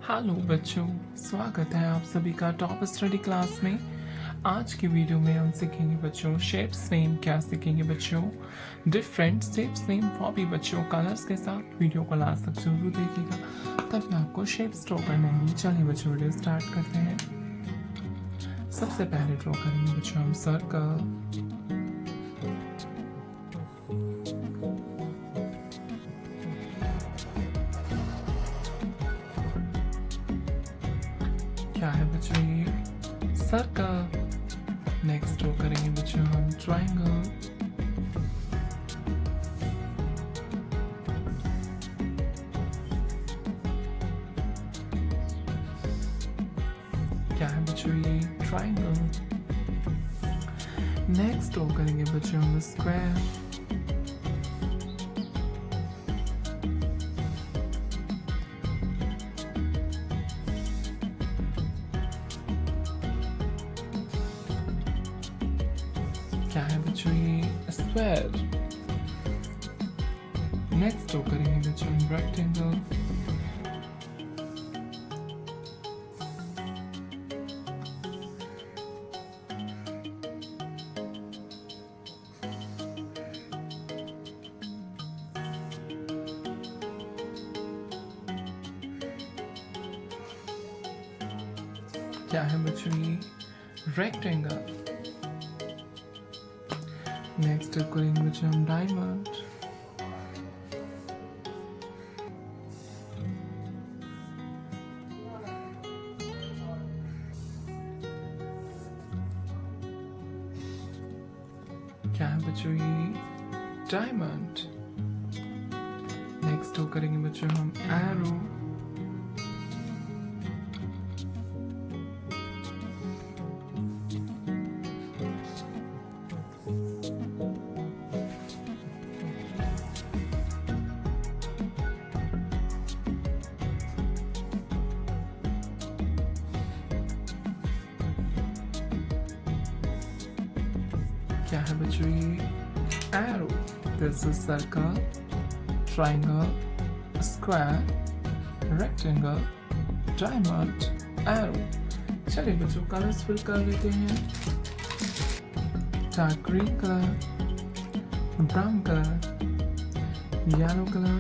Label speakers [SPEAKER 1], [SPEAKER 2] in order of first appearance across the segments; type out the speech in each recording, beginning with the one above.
[SPEAKER 1] Hello बच्चों, स्वागत है आप सभी का टॉप स्टडी क्लास में। आज की वीडियो में हम सीखेंगे बच्चों शेप्स नेम। क्या सीखेंगे बच्चों? डिफरेंट शेप्स नेम वो भी बच्चों कलर्स के साथ। वीडियो को लास्ट तक जरूर देखिएगा तभी आपको शेप्स ड्रॉ करने होंगे। चलिए बच्चों वीडियो स्टार्ट करते हैं। सबसे पहले ड्रॉ करेंगे बच्चों हम सर्कल। क्या है बच्चों ये? सर्कल। नेक्स्ट ड्रॉ करेंगे बच्चों हम ट्रायंगल। क्या है बच्चों ये? ट्रायंगल। नेक्स्ट ड्रॉ करेंगे बच्चों हम स्क्वायर। क्या है बच्चों ये? स्क्वायर। नेक्स्ट ड्रॉ करेंगे बच्चों हम रेक्टेंगल। क्या है बच्चों ये? रेक्टेंगल। नेक्स्ट करेंगे बच्चों हम डायमंड। क्या है बच्चों ये? डायमंड। नेक्स्ट करेंगे बच्चों हम एरो। क्या है बच्चों ये? Arrow. This is circle, triangle, square, rectangle, diamond, arrow. चलिए बच्चों कलर्स फिल कर लेते हैं। Dark green colour, brown colour, yellow colour,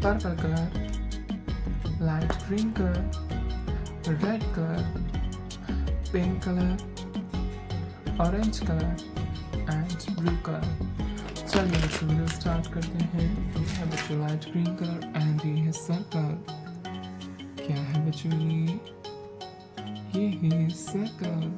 [SPEAKER 1] purple colour, light green colour, red colour, pink colour, orange colour and blue colour. चलिए बच्चों video start करते हैं। ये है बच्चों लाइट ग्रीन कलर एंड ये है सर्कल। क्या है बच्चों ये है सर्कल।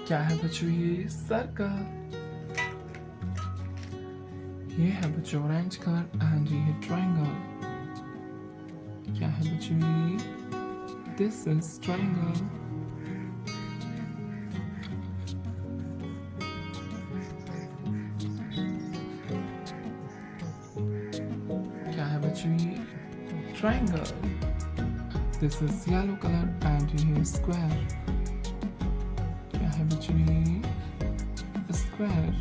[SPEAKER 1] क्या है बच्चों ये? सर्कल। ये है बच्चों ऑरेंज कलर एंड ये है ट्रायंगल। क्या है बच्चों ये? This is triangle. क्या है बच्चों ये? Triangle. This is yellow colour and ये है स्क्वायर। है बच्चों ये? स्क्वायर।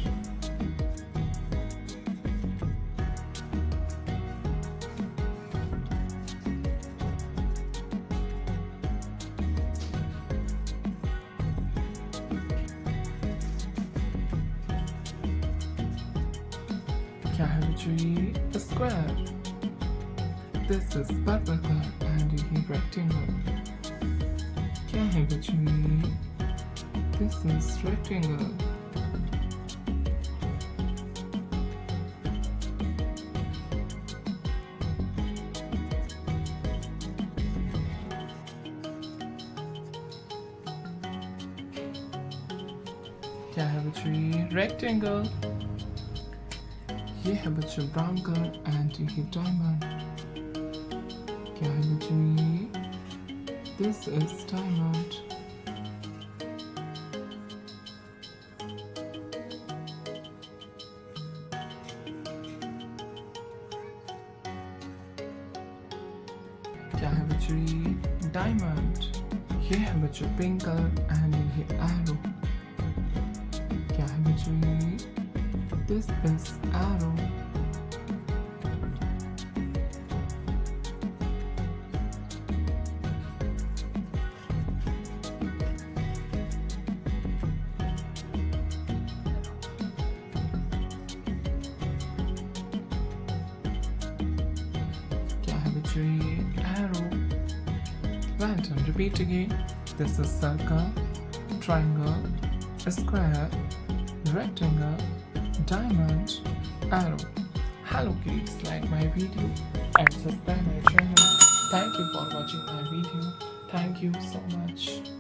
[SPEAKER 1] क्या है बच्चों ये? Square. This is purple colour and ये रेक्टेंगल। क्या है बच्चों ये? This is rectangle. क्या है बच्चों ये? रेक्टेंगल। ये है बच्चों ब्राउन कलर एंड ये डायमंड। क्या है बच्चों ये? This is diamond. क्या है बच्ची? डायमंड। ये है बच्चों पिंक कलर एंड ये एरो। क्या है बच्ची? This is arrow. क्या है बच्चों? ये arrow. Well done. Repeat again. This is circle, triangle, square, rectangle, diamond, arrow. Hello kids, like my video and subscribe my channel. Thank you for watching my video. Thank you so much.